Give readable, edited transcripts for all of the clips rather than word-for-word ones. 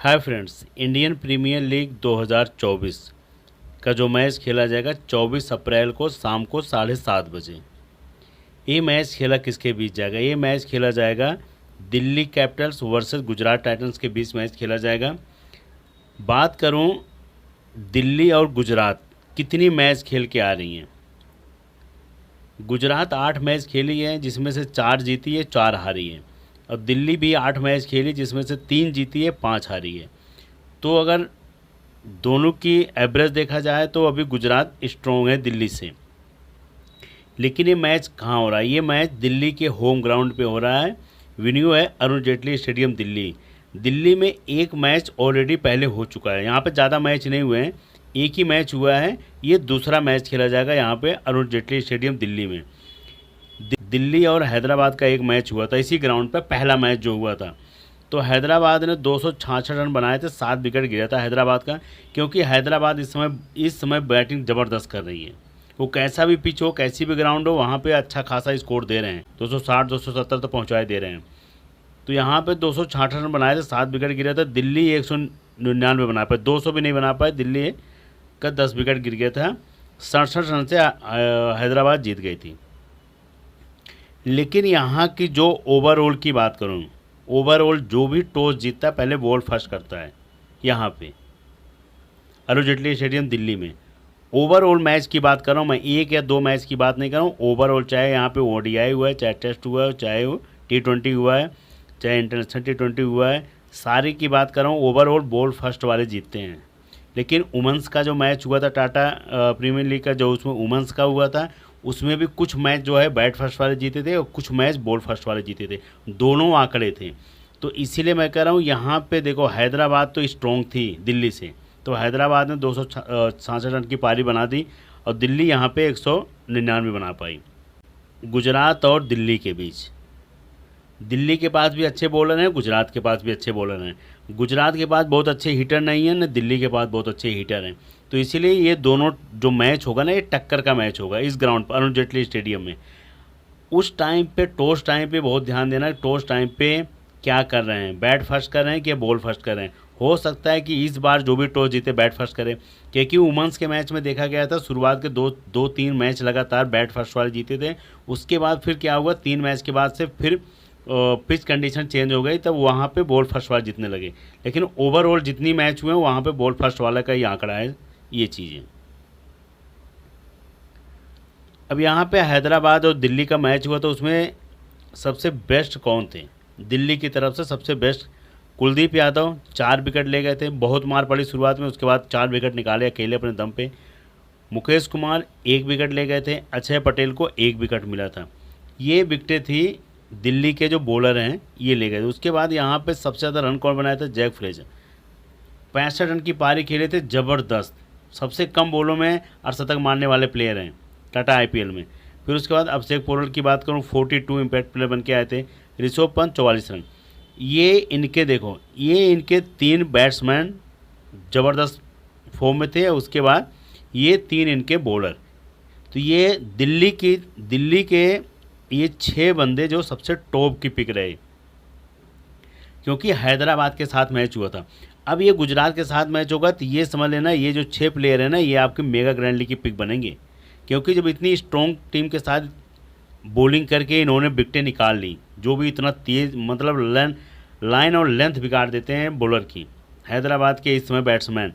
हाय friends, Indian Premier League 2024 का जो match खेला जाएगा 24 अप्रैल को शाम को 7:30 बजे। ये मैच खेला किसके बीच जाएगा? ये मैच खेला जाएगा Delhi Capitals versus Gujarat Titans के बीच मैच खेला जाएगा। बात करूं दिल्ली और गुजरात कितनी मैच खेल के आ रही हैं। गुजरात 8 मैच खेली है जिसमें से 4 जीती है, 4 हारी है। और दिल्ली भी 8 मैच खेली जिसमें से 3 जीती है, 5 हारी है। तो अगर दोनों की एवरेज देखा जाए तो अभी गुजरात स्ट्रॉन्ग है दिल्ली से। लेकिन ये मैच कहाँ हो रहा है? ये मैच दिल्ली के होम ग्राउंड पे हो रहा है। वेन्यू है अरुण जेटली स्टेडियम दिल्ली। दिल्ली में एक मैच ऑलरेडी पहले हो चुका है, यहाँ पे ज़्यादा मैच नहीं हुए हैं, एक ही मैच हुआ है। ये दूसरा मैच खेला जाएगा यहाँ पे अरुण जेटली स्टेडियम दिल्ली में। दिल्ली और हैदराबाद का एक मैच हुआ था इसी ग्राउंड पर, पहला मैच जो हुआ था। तो हैदराबाद ने 266 रन बनाए थे, 7 विकेट गिरा था हैदराबाद का। क्योंकि हैदराबाद इस समय बैटिंग ज़बरदस्त कर रही है। वो कैसा भी पिच हो, कैसी भी ग्राउंड हो, वहाँ पे अच्छा खासा स्कोर दे रहे हैं। 260 270 तो पहुँचाए दे रहे हैं। तो यहाँ पे 266 रन बनाए थे, 7 विकेट गिरा था। दिल्ली 199 बना पाए, 200 भी नहीं बना पाए। दिल्ली का 10 विकेट गिर गया था। 67 रन से हैदराबाद जीत गई थी। लेकिन यहाँ की जो ओवरऑल की बात करूँ, ओवरऑल जो भी टॉस जीतता है पहले बॉल फर्स्ट करता है। यहाँ पे अरुण जेटली स्टेडियम दिल्ली में ओवरऑल मैच की बात कर रहा हूँ मैं, एक या दो मैच की बात नहीं कर रहा हूँ। ओवरऑल चाहे यहाँ पे ओडीआई हुआ है, चाहे टेस्ट हुआ है, चाहे वो T20 हुआ है, चाहे इंटरनेशनल T20 हुआ है, सारी की बात कर रहा हूँ। ओवरऑल बॉल फर्स्ट वाले जीतते हैं। लेकिन वुमेंस का जो मैच हुआ था टाटा प्रीमियर लीग का, जो उसमें वुमेंस का हुआ था, उसमें भी कुछ मैच जो है बैट फर्स्ट वाले जीते थे और कुछ मैच बॉल फर्स्ट वाले जीते थे। दोनों आंकड़े थे। तो इसीलिए मैं कह रहा हूँ यहाँ पे देखो, हैदराबाद तो स्ट्रॉन्ग थी दिल्ली से। तो हैदराबाद ने 266 रन की पारी बना दी और दिल्ली यहाँ पे 199 बना पाई। गुजरात और दिल्ली के बीच, दिल्ली के पास भी अच्छे बॉलर हैं, गुजरात के पास भी अच्छे बॉलर हैं। गुजरात के पास बहुत अच्छे हिटर नहीं हैं, न दिल्ली के पास बहुत अच्छे हिटर हैं। तो इसीलिए ये दोनों जो मैच होगा ना, ये टक्कर का मैच होगा इस ग्राउंड पर, अरुण जेटली स्टेडियम में। उस टाइम पे, टॉस टाइम पे बहुत ध्यान देना है। टॉस टाइम पे क्या कर रहे हैं, बैट फर्स्ट कर रहे हैं कि बॉल फर्स्ट कर रहे हैं। हो सकता है कि इस बार जो भी टॉस जीते बैट फर्स्ट करें, क्योंकि वुमेंस के मैच में देखा गया था शुरुआत के दो तीन मैच लगातार बैट फर्स्ट वाले जीते थे। उसके बाद फिर क्या हुआ, 3 मैच के बाद से फिर पिच कंडीशन चेंज हो गई, तब वहाँ पे बॉल फर्स्ट वाले जीतने लगे। लेकिन ओवरऑल जितनी मैच हुए वहाँ पे बॉल फर्स्ट वाला का ही आंकड़ा है ये चीज़ें। अब यहाँ पे हैदराबाद और दिल्ली का मैच हुआ तो उसमें सबसे बेस्ट कौन थे? दिल्ली की तरफ से सबसे बेस्ट कुलदीप यादव 4 विकेट ले गए थे। बहुत मार पड़ी शुरुआत में, उसके बाद 4 विकेट निकाले अकेले अपने दम पे। मुकेश कुमार 1 विकेट ले गए थे। अक्षय पटेल को 1 विकेट मिला था। ये विकेटें थी दिल्ली के जो बॉलर हैं ये ले गए थे। उसके बाद यहाँ पे सबसे ज़्यादा रन कौन बनाया था? जैक फ्रेजर 65 रन की पारी खेले थे, ज़बरदस्त। सबसे कम बॉलों में अर्धशतक मारने वाले प्लेयर हैं टाटा आईपीएल में। फिर उसके बाद अभिषेक पोलर की बात करूँ, 42 इम्पैक्ट प्लेयर बन के आए थे। ऋषभ पंत 44 रन। ये इनके देखो, ये इनके 3 बैट्समैन ज़बरदस्त फॉर्म में थे। उसके बाद ये 3 इनके बॉलर। तो ये दिल्ली के ये 6 बंदे जो सबसे टॉप की पिक रहे, क्योंकि हैदराबाद के साथ मैच हुआ था। अब ये गुजरात के साथ मैच होगा तो ये समझ लेना, ये जो 6 प्लेयर हैं ना, ये आपके मेगा ग्रैंड लीग की पिक बनेंगे। क्योंकि जब इतनी स्ट्रॉन्ग टीम के साथ बॉलिंग करके इन्होंने विकेटें निकाल ली, जो भी इतना तेज़ मतलब लाइन और लेंथ बिगाड़ देते हैं बॉलर की, हैदराबाद के इस समय बैट्समैन।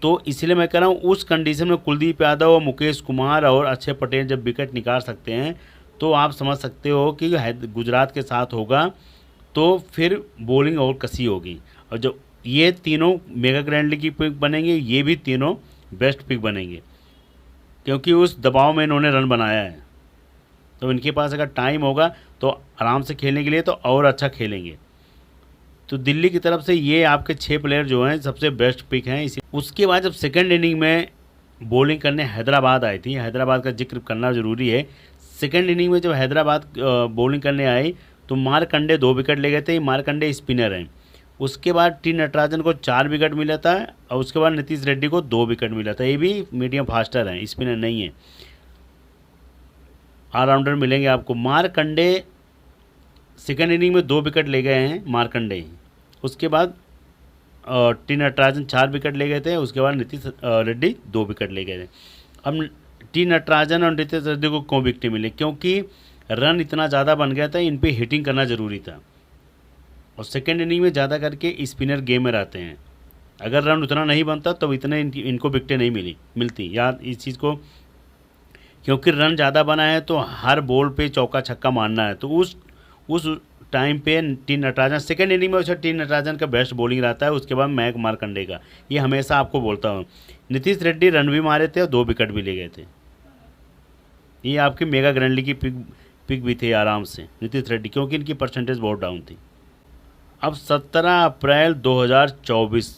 तो इसलिए मैं कह रहा हूँ उस कंडीशन में कुलदीप यादव और मुकेश कुमार और अक्षय पटेल जब विकेट निकाल सकते हैं तो आप समझ सकते हो कि गुजरात के साथ होगा तो फिर बॉलिंग और कसी होगी। और जो ये तीनों मेगा ग्रैंड लीग की पिक बनेंगे, ये भी तीनों बेस्ट पिक बनेंगे, क्योंकि उस दबाव में इन्होंने रन बनाया है। तो इनके पास अगर टाइम होगा तो आराम से खेलने के लिए तो और अच्छा खेलेंगे। तो दिल्ली की तरफ से ये आपके 6 प्लेयर जो हैं सबसे बेस्ट पिक हैं। इसी उसके बाद जब सेकंड इनिंग में बॉलिंग करने हैदराबाद आई थी, हैदराबाद का जिक्र करना ज़रूरी है। सेकंड इनिंग में जब हैदराबाद बॉलिंग करने आई तो मारकंडे 2 विकेट ले गए थे। मारकंडे स्पिनर हैं। उसके बाद टी नटराजन को 4 विकेट मिला था और उसके बाद नीतीश रेड्डी को 2 विकेट मिला था। ये भी मीडियम फास्टर हैं, स्पिनर नहीं है, ऑलराउंडर मिलेंगे आपको। मारकंडे सेकंड इनिंग में 2 विकेट ले गए हैं मारकंडे। उसके बाद टी नटराजन 4 विकेट ले गए थे, उसके बाद नीतीश रेड्डी 2 विकेट ले गए थे। अब टी नटराजन और नीतीश रेड्डी को क्यों विकेट मिले? क्योंकि रन इतना ज़्यादा बन गया था, इन पे हिटिंग करना ज़रूरी था। और सेकेंड इनिंग में ज़्यादा करके स्पिनर गेम में रहते हैं, अगर रन उतना नहीं बनता तो इतने इनको विकेटें नहीं मिलती। याद इस चीज़ को, क्योंकि रन ज़्यादा बना है तो हर बॉल पे चौका छक्का मारना है। तो उस टाइम पे टी नटराजन सेकेंड इनिंग में वैसे टी नटराजन का बेस्ट बॉलिंग रहता है, उसके बाद मैक मार्कंडे का, ये हमेशा आपको बोलता हूँ। नीतीश रेड्डी रन भी मारे थे और 2 विकेट भी ले गए थे। ये आपकी मेगा ग्रैंडली की पिक भी थे आराम से नीतीश रेड्डी, क्योंकि इनकी परसेंटेज बहुत डाउन थी। अब 17 अप्रैल 2024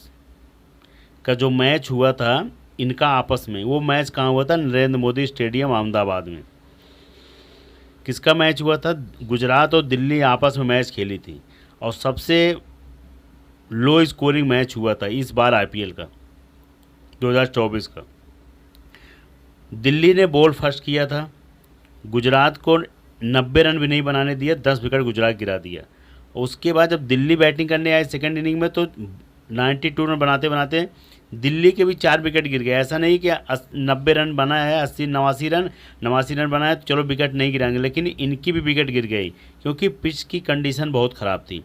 का जो मैच हुआ था इनका आपस में, वो मैच कहाँ हुआ था? नरेंद्र मोदी स्टेडियम अहमदाबाद में। किसका मैच हुआ था? गुजरात और दिल्ली आपस में मैच खेली थी, और सबसे लो स्कोरिंग मैच हुआ था इस बार आईपीएल का 2024 का। दिल्ली ने बॉल फर्स्ट किया था, गुजरात को 90 रन भी नहीं बनाने दिया, 10 विकेट गुजरात गिरा दिया। उसके बाद जब दिल्ली बैटिंग करने आई सेकंड इनिंग में तो 92 रन बनाते बनाते दिल्ली के भी 4 विकेट गिर गए। ऐसा नहीं कि 90 रन बना है, 89 रन बना है तो चलो विकेट नहीं गिराएंगे, लेकिन इनकी भी विकेट गिर गई क्योंकि पिच की कंडीशन बहुत ख़राब थी।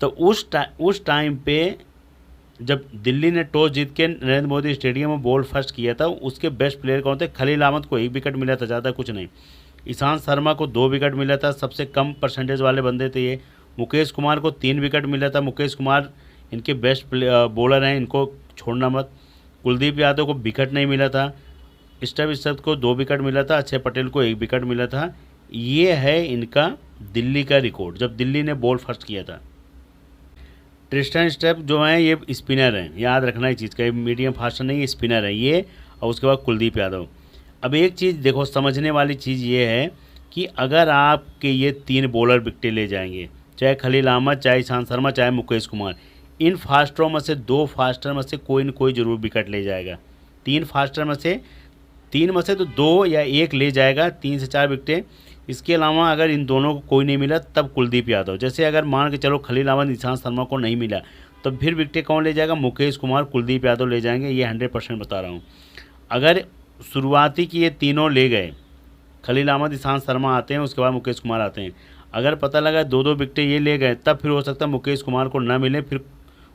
तो उस टाइम पे जब दिल्ली ने टॉस जीत के नरेंद्र मोदी स्टेडियम में बॉल फर्स्ट किया था, उसके बेस्ट प्लेयर कौन थे? खलील अहमद को 1 विकेट मिला था, ज़्यादा कुछ नहीं। ईशांत शर्मा को 2 विकेट मिला था, सबसे कम परसेंटेज वाले बंदे थे ये। मुकेश कुमार को 3 विकेट मिला था, मुकेश कुमार इनके बेस्ट बॉलर हैं, इनको छोड़ना मत। कुलदीप यादव को विकेट नहीं मिला था, स्टव स्मिथ को 2 विकेट मिला था, अक्षय पटेल को 1 विकेट मिला था। ये है इनका दिल्ली का रिकॉर्ड जब दिल्ली ने बॉल फर्स्ट किया था। ट्रिस्टन स्टेप जो हैं ये स्पिनर हैं, याद रखना इस चीज़ का, मीडियम फास्टर नहीं, ये स्पिनर है ये। और उसके बाद कुलदीप यादव। अब एक चीज़ देखो, समझने वाली चीज़ ये है कि अगर आपके ये 3 बॉलर विकेट ले जाएंगे, चाहे खलील अहमद, चाहे ईशांत शर्मा, चाहे मुकेश कुमार, इन फास्टरों में से 2 फास्टर में से कोई न कोई ज़रूर विकेट ले जाएगा। 3 फास्टर में से 3 में से तो 2 या 1 ले जाएगा, 3 से 4 विकेटें। इसके अलावा अगर इन दोनों को कोई नहीं मिला तब कुलदीप यादव, जैसे अगर मान के चलो खलील अहमद, ईशांत शर्मा को नहीं मिला तो फिर विकेटें कौन ले जाएगा? मुकेश कुमार, कुलदीप यादव ले जाएंगे, ये 100% बता रहा हूँ। अगर शुरुआती की ये तीनों ले गए, खलील अहमद, ईशांत शर्मा आते हैं, उसके बाद मुकेश कुमार आते हैं, अगर पता लगा 2-2 विकेटें ये ले गए, तब फिर हो सकता है मुकेश कुमार को ना मिले, फिर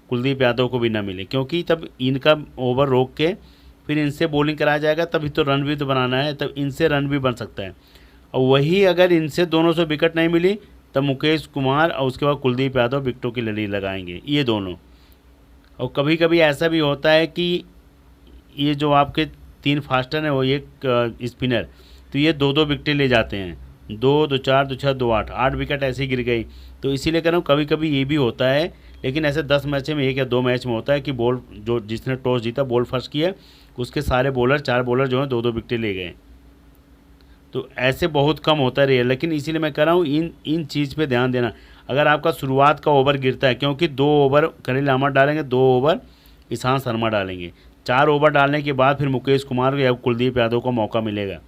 कुलदीप यादव को भी ना मिले, क्योंकि तब इनका ओवर रोक के फिर इनसे बॉलिंग कराया जाएगा, तभी तो रन भी तो बनाना है, तब इनसे रन भी बन सकता है। और वही अगर इनसे दोनों से विकेट नहीं मिली तब मुकेश कुमार और उसके बाद कुलदीप यादव विकेटों की लड़ी लगाएंगे, ये दोनों। और कभी कभी ऐसा भी होता है कि ये जो आपके 3 फास्टर हैं वो एक स्पिनर, तो ये 2-2 विकेटें ले जाते हैं, 2, 2, 4, 2, 6, 2, 8 विकेट ऐसे ही गिर गई। तो इसीलिए कह रहा हूँ कभी कभी ये भी होता है, लेकिन ऐसे 10 मैच में 1 या 2 मैच में होता है कि बॉल जो जिसने टॉस जीता, बॉल फर्स्ट किया, उसके सारे बॉलर 4 बॉलर जो हैं 2-2 विकेटें ले गए। तो ऐसे बहुत कम होता है, लेकिन इसीलिए मैं कह रहा हूँ इन चीज़ पे ध्यान देना। अगर आपका शुरुआत का ओवर गिरता है, क्योंकि 2 ओवर खलील अहमद डालेंगे, 2 ओवर ईशांत शर्मा डालेंगे, 4 ओवर डालने के बाद फिर मुकेश कुमार या कुलदीप यादव को मौका मिलेगा।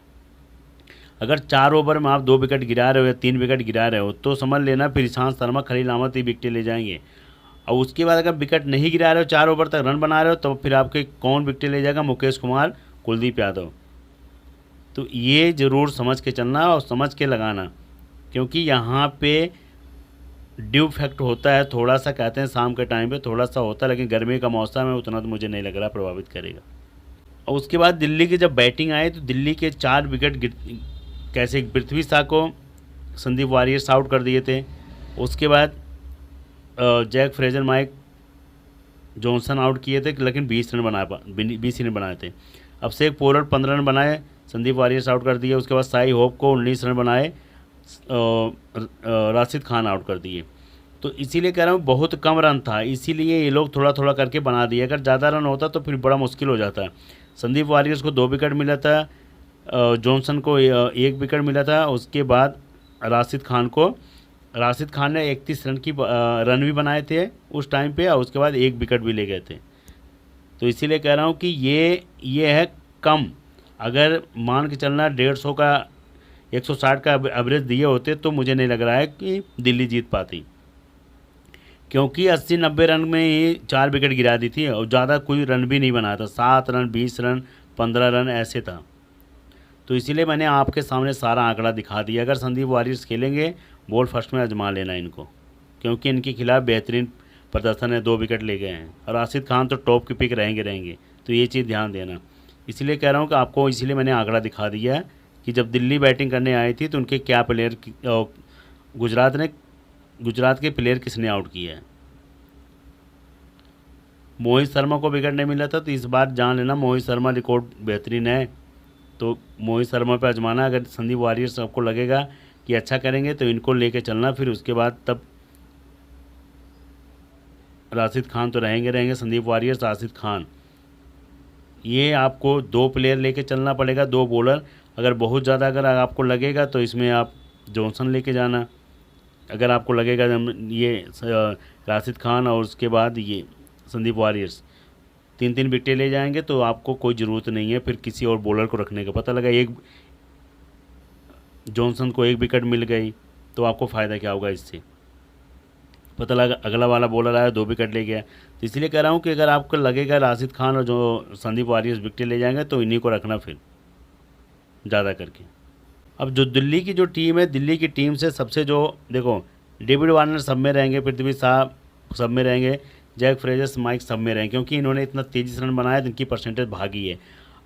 अगर 4 ओवर में आप 2 विकेट गिरा रहे हो या 3 विकेट गिरा रहे हो तो समझ लेना फिर ईशांत शर्मा, खलील अहमद ही विकेटें ले जाएंगे। और उसके बाद अगर विकेट नहीं गिरा रहे हो, 4 ओवर तक रन बना रहे हो, तो फिर आपके कौन विकेटें ले जाएगा? मुकेश कुमार, कुलदीप यादव। तो ये ज़रूर समझ के चलना और समझ के लगाना, क्योंकि यहाँ पे ड्यू फैक्ट होता है थोड़ा सा, कहते हैं शाम के टाइम पे थोड़ा सा होता है, लेकिन गर्मी का मौसम है, उतना तो मुझे नहीं लग रहा प्रभावित करेगा। और उसके बाद दिल्ली की जब बैटिंग आई तो दिल्ली के 4 विकेट कैसे, पृथ्वी शॉ को संदीप वारियर्स आउट कर दिए थे, उसके बाद Jake Fraser Mike Johnson out किए थे, लेकिन 20 रन बनाए थे। अभिषेक पोलर 15 रन बनाए, संदीप वारियर्स आउट कर दिए। उसके बाद साई होप को 19 रन बनाए, राशिद खान आउट कर दिए। तो इसीलिए कह रहा हूँ बहुत कम रन था, इसीलिए ये लोग थोड़ा थोड़ा करके बना दिए। अगर ज़्यादा रन होता तो फिर बड़ा मुश्किल हो जाता। संदीप वारियर्स को 2 विकेट मिला था, जॉनसन को 1 विकेट मिला था। उसके बाद राशिद खान ने 31 रन की रन भी बनाए थे उस टाइम पे, और उसके बाद 1 विकेट भी ले गए थे। तो इसीलिए कह रहा हूँ कि ये है कम। अगर मान के चलना 150 का 160 का एवरेज दिए होते तो मुझे नहीं लग रहा है कि दिल्ली जीत पाती, क्योंकि 80-90 रन में ही 4 विकेट गिरा दी थी और ज़्यादा कोई रन भी नहीं बनाया था, 7 रन, 20 रन, 15 रन ऐसे था। तो इसीलिए मैंने आपके सामने सारा आंकड़ा दिखा दिया। अगर संदीप वारियर्स खेलेंगे, बॉल फर्स्ट में आजमा लेना इनको, क्योंकि इनके खिलाफ बेहतरीन प्रदर्शन है, 2 विकेट ले गए हैं और राशिद खान तो टॉप की पिक रहेंगे, तो ये चीज़ ध्यान देना। इसीलिए कह रहा हूँ कि आपको, इसीलिए मैंने आंकड़ा दिखा दिया है कि जब दिल्ली बैटिंग करने आई थी तो उनके क्या प्लेयर, गुजरात के प्लेयर किसने आउट किया है। मोहित शर्मा को विकेट नहीं मिला था, तो इस बार जान लेना मोहित शर्मा रिकॉर्ड बेहतरीन है, तो मोहित शर्मा पे आजमाना। अगर संदीप वारियर्स आपको लगेगा कि अच्छा करेंगे तो इनको लेके चलना, फिर उसके बाद तब राशिद खान तो रहेंगे, संदीप वारियर्स, राशिद खान, ये आपको 2 प्लेयर लेके चलना पड़ेगा, 2 बॉलर। अगर बहुत ज़्यादा अगर आपको लगेगा तो इसमें आप जॉनसन लेके जाना। अगर आपको लगेगा ये राशिद खान और उसके बाद ये संदीप वारियर्स 3-3 विकेटें ले जाएंगे, तो आपको कोई ज़रूरत नहीं है फिर किसी और बॉलर को रखने का। पता लगा एक जॉनसन को 1 विकेट मिल गई तो आपको फ़ायदा क्या होगा इससे। पता लगा अगला वाला बॉलर आया, 2 विकेट ले गया। तो इसलिए कह रहा हूँ कि अगर आपको लगेगा राशिद खान और जो संदीप वारियर्स विकेट ले जाएंगे तो इन्हीं को रखना फिर ज़्यादा करके। अब जो दिल्ली की जो टीम है, दिल्ली की टीम से सबसे जो देखो, डेविड वार्नर सब में रहेंगे, पृथ्वी शाह सब में रहेंगे, जैक फ्रेजर, माइक सब में रहेंगे, क्योंकि इन्होंने इतना तेज़ी से रन बनाया तो इनकी परसेंटेज भागी है।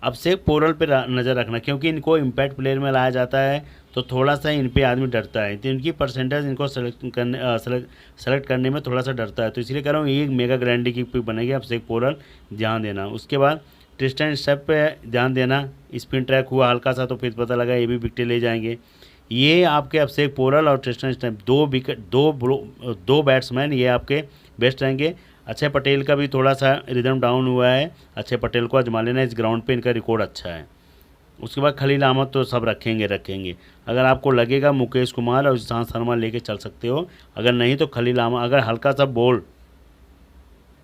अब से पोरल पे नज़र रखना, क्योंकि इनको इम्पैक्ट प्लेयर में लाया जाता है तो थोड़ा सा इन पे आदमी डरता है, तो इनकी परसेंटेज इनको सेलेक्ट करने में थोड़ा सा डरता है। तो इसलिए कह रहा हूँ ये मेगा ग्रैंडी की पिक बनेगी, अब से पोरल ध्यान देना। उसके बाद ट्रिस्टन स्टेप पे ध्यान देना, स्पिन ट्रैक हुआ हल्का सा तो फिर पता लगा ये भी विकेट ले जाएंगे। ये आपके अभिषेक पोरल और ट्रिस्टन स्टेप 2 विकेट, 2 बैट्समैन ये आपके बेस्ट रहेंगे। अक्षय पटेल का भी थोड़ा सा रिदम डाउन हुआ है, अक्षय पटेल को आजमा लेना, इस ग्राउंड पे इनका रिकॉर्ड अच्छा है। उसके बाद खलील अहमद तो सब रखेंगे। अगर आपको लगेगा मुकेश कुमार और ईशांत शर्मा लेके चल सकते हो, अगर नहीं तो खलील अहमद, अगर हल्का सा ball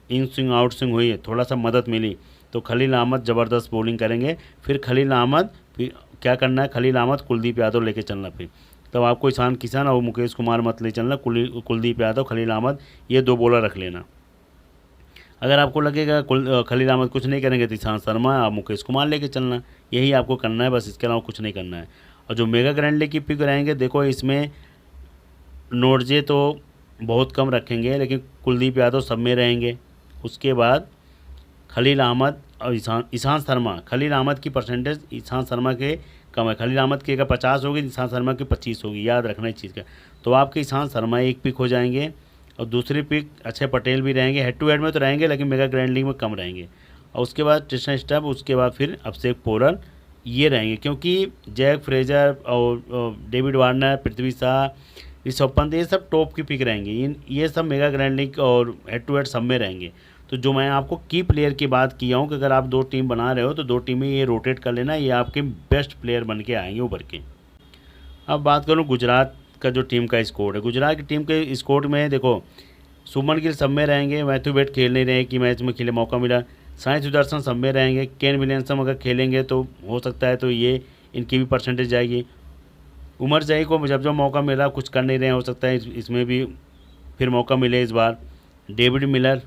in swing out swing हुई, थोड़ा सा मदद मिली तो खलील अहमद ज़बरदस्त बॉलिंग करेंगे। फिर खलील अहमद, फिर क्या करना है, खलील अहमद, कुलदीप यादव लेके चलना। फिर तब आपको ईशान किशन और मुकेश कुमार मत ले चलना, कुलदीप यादव, खलील अहमद, ये 2 बॉलर रख लेना। अगर आपको लगेगा खलील अहमद कुछ नहीं करेंगे तो ईशांत शर्मा और मुकेश कुमार लेके चलना, यही आपको करना है बस, इसके अलावा कुछ नहीं करना है। और जो मेगा ग्रैंड की पिक रहेंगे, देखो इसमें नोरजे तो बहुत कम रखेंगे, लेकिन कुलदीप यादव सब में रहेंगे। उसके बाद खलील अहमद और ईशांत शर्मा, खलील अहमद की परसेंटेज ईशांत शर्मा के कम है, खलील अहमद की अगर 50 होगी, ईशांत शर्मा की 25 होगी, याद रखना इस चीज़ का। तो आपके ईशांत शर्मा एक पिक हो जाएंगे और दूसरी पिक अक्षय पटेल भी रहेंगे, हेड टू हेड में तो रहेंगे लेकिन मेगा ग्रैंड लीग में कम रहेंगे। और उसके बाद ट्रिस्टन स्टब, उसके बाद फिर अभिषेक पोरल, ये रहेंगे, क्योंकि जैक फ्रेजर और डेविड वार्नर, पृथ्वी शाह, ऋषभ पंत, ये सब टॉप की पिक रहेंगे। ये सब मेगा ग्रैंड लीग और हेड टू हेड सब में रहेंगे। तो जो मैं आपको की प्लेयर की बात किया हूँ कि अगर आप 2 टीम बना रहे हो तो 2 टीमें ये रोटेट कर लेना, ये आपके बेस्ट प्लेयर बन के आएंगे उभर के। अब बात करूँ गुजरात का जो टीम का स्कोर है, गुजरात की टीम के स्कोर में देखो, शुभमन गिल सब में रहेंगे, मैथ्यू वेड खेल नहीं रहे कि मैच में खेले मौका मिला, साई सुदर्शन सब में रहेंगे, केन विलियमसन अगर खेलेंगे तो हो सकता है तो ये इनकी भी परसेंटेज जाएगी। उमर जाई को जब मौका मिला कुछ कर नहीं रहे, हो सकता है इसमें भी फिर मौका मिले इस बार। डेविड मिलर,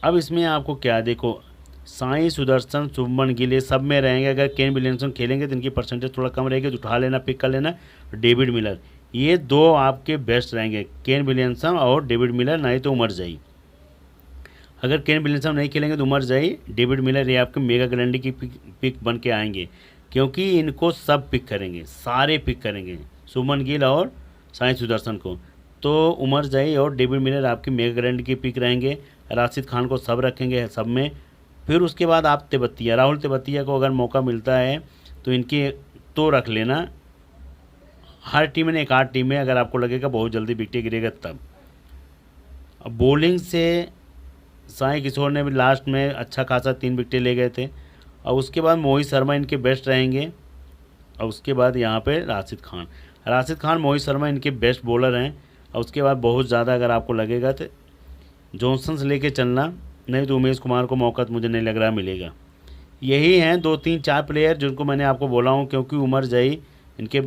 अब इसमें आपको क्या देखो, साई सुदर्शन, शुभमन गिल ये सब में रहेंगे। अगर केन विलियमसन खेलेंगे तो इनकी परसेंटेज थोड़ा कम रहेगी, तो उठा लेना, पिक कर लेना डेविड मिलर, ये 2 आपके बेस्ट रहेंगे, केन विलियमसन और डेविड मिलर, नहीं तो उमर जाई। अगर केन विलियमसन नहीं खेलेंगे तो उमर जाई, डेविड मिलर, ये आपके मेगा ग्रैंडी की पिक बन के आएंगे, क्योंकि इनको सब पिक करेंगे, सारे पिक करेंगे, शुभमन गिल और साई सुदर्शन को। तो उमर जाई और डेविड मिलर आपकी मेगा ग्रैंडी की पिक रहेंगे। राशिद खान को सब रखेंगे सब में। फिर उसके बाद आप तेवतिया, राहुल तेवतिया को अगर मौका मिलता है तो इनकी तो रख लेना, हर टीम में 1-8 टीम में, अगर आपको लगेगा बहुत जल्दी विकेट गिरेगा तब। अब बॉलिंग से साई किशोर ने भी लास्ट में अच्छा खासा 3 विकेट ले गए थे, और उसके बाद मोहित शर्मा इनके बेस्ट रहेंगे, और उसके बाद यहाँ पे राशिद खान, मोहित शर्मा इनके बेस्ट बॉलर हैं। और उसके बाद बहुत ज़्यादा अगर आपको लगेगा तो जॉनसन से लेके चलना, नहीं तो उमेश कुमार को मौका तो मुझे नहीं लग रहा मिलेगा। यही हैं 2, 3, 4 प्लेयर जिनको मैंने आपको बोला हूँ, क्योंकि उमर जाई इनके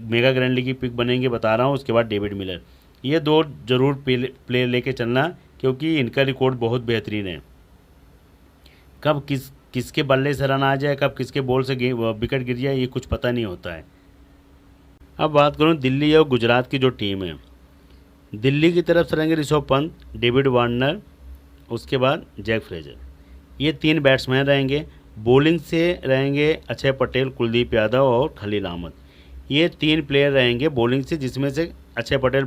मेगा ग्रैंड लीग की पिक बनेंगे, बता रहा हूँ। उसके बाद डेविड मिलर, ये दो जरूर प्लेयर लेके चलना, क्योंकि इनका रिकॉर्ड बहुत बेहतरीन है। कब किसके बल्ले से रन आ जाए, कब किसके बॉल से विकेट गिर जाए, ये कुछ पता नहीं होता है। अब बात करूँ दिल्ली और गुजरात की जो टीम है, दिल्ली की तरफ से रहेंगे ऋषभ पंत, डेविड वार्नर, उसके बाद जैक फ्रेजर। ये 3 बैट्समैन रहेंगे। बॉलिंग से रहेंगे अक्षय पटेल, कुलदीप यादव और खलील अहमद। ये 3 प्लेयर रहेंगे बॉलिंग से, जिसमें से अक्षय पटेल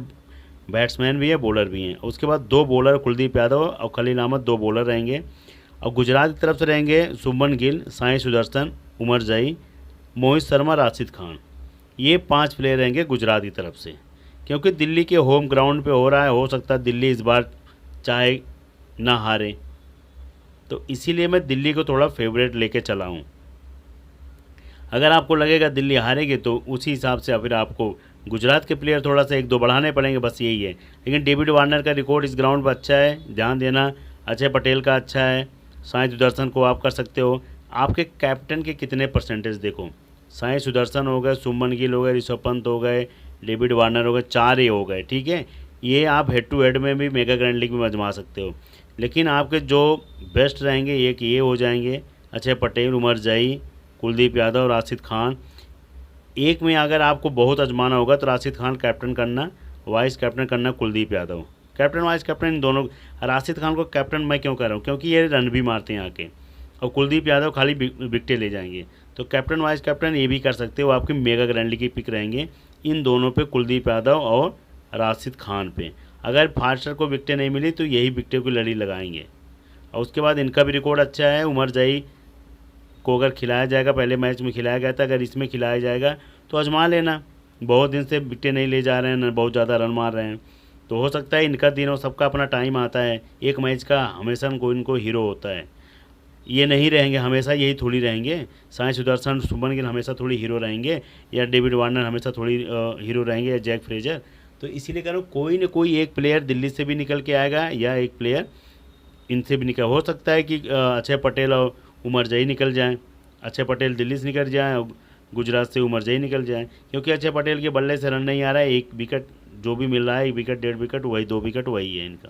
बैट्समैन भी है, बॉलर भी हैं। उसके बाद 2 बॉलर कुलदीप यादव और खलील अहमद 2 बॉलर रहेंगे। और गुजरात की तरफ से रहेंगे शुभमन गिल, साई सुदर्शन, उमर जाई, मोहित शर्मा, राशिद खान। ये 5 प्लेयर रहेंगे गुजरात की तरफ से। क्योंकि दिल्ली के होम ग्राउंड पे हो रहा है, हो सकता है दिल्ली इस बार चाहे ना हारे, तो इसीलिए मैं दिल्ली को थोड़ा फेवरेट लेके चला हूँ। अगर आपको लगेगा दिल्ली हारेगी तो उसी हिसाब से फिर आपको गुजरात के प्लेयर थोड़ा सा 1-2 बढ़ाने पड़ेंगे, बस यही है। लेकिन डेविड वार्नर का रिकॉर्ड इस ग्राउंड पर अच्छा है, ध्यान देना। अक्षय पटेल का अच्छा है, साई सुदर्शन को आप कर सकते हो। आपके कैप्टन के कितने परसेंटेज देखो, साई सुदर्शन हो गए, शुभमन गिल हो गए, ऋषभ पंत हो गए, डेविड वार्नर हो गए, 4 ही हो गए, ठीक है। ये आप हेड टू हेड में भी मेगा ग्रैंड लीग में आजमा सकते हो। लेकिन आपके जो बेस्ट रहेंगे एक ये हो जाएंगे, अक्षय पटेल, उमर जाई, कुलदीप यादव, राशिद खान। एक में अगर आपको बहुत आजमाना होगा तो राशिद खान कैप्टन करना, वाइस कैप्टन करना Kuldeep Yadav. Captain vice captain in दोनों। राशिद खान को कैप्टन मैं क्यों कर रहा हूँ, क्योंकि ये रन भी मारते हैं आके, और कुलदीप यादव खाली विकेटें ले जाएंगे। तो कैप्टन वाइस कैप्टन ये भी कर सकते हो, आपकी मेगा ग्रैंड लीग की पिक रहेंगे इन दोनों पे, कुलदीप यादव और राशिद खान पे। अगर फास्टर को विकेटें नहीं मिली तो यही विकेटों की लड़ी लगाएंगे। और उसके बाद इनका भी रिकॉर्ड अच्छा है। उमर जाई को अगर खिलाया जाएगा, पहले मैच में खिलाया गया था, अगर इसमें खिलाया जाएगा तो आजमा लेना। बहुत दिन से विकेटें नहीं ले जा रहे हैं, न बहुत ज़्यादा रन मार रहे हैं, तो हो सकता है इनका दिन हो। सबका अपना टाइम आता है, एक मैच का हमेशा इनको हीरो होता है। ये नहीं रहेंगे हमेशा, यही थोड़ी रहेंगे। साई सुदर्शन, शुभमन गिल हमेशा थोड़ी हीरो रहेंगे, या डेविड वार्नर हमेशा थोड़ी हीरो रहेंगे, या जैक फ्रेजर। तो इसीलिए कह रहा हूँ कोई न कोई एक प्लेयर दिल्ली से भी निकल के आएगा, या एक प्लेयर इनसे भी निकल। हो सकता है कि अक्षय पटेल और उमर जाई निकल जाएँ, अक्षय पटेल दिल्ली से निकल जाएँ और गुजरात से उमर जाई निकल जाए। क्योंकि अक्षय पटेल के बल्ले से रन नहीं आ रहा है, 1 विकेट जो भी मिल रहा है, 1 विकेट 1.5 विकेट, वही 2 विकेट वही है इनका।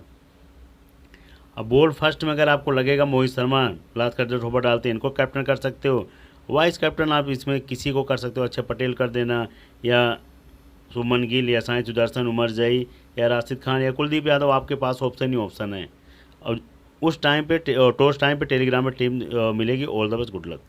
अब बॉल फर्स्ट में अगर आपको लगेगा मोहित शर्मा, लात कर ठोपर डालते हैं, इनको कैप्टन कर सकते हो। वाइस कैप्टन आप इसमें किसी को कर सकते हो, अक्षय पटेल कर देना, या शुभमन गिल, या साई सुदर्शन, उमर जाई, या राशिद खान, या कुलदीप यादव। आपके पास ऑप्शन ही ऑप्शन है। और उस टाइम पे टॉस टाइम पे टेलीग्राम में टीम मिलेगी। All the best, good luck.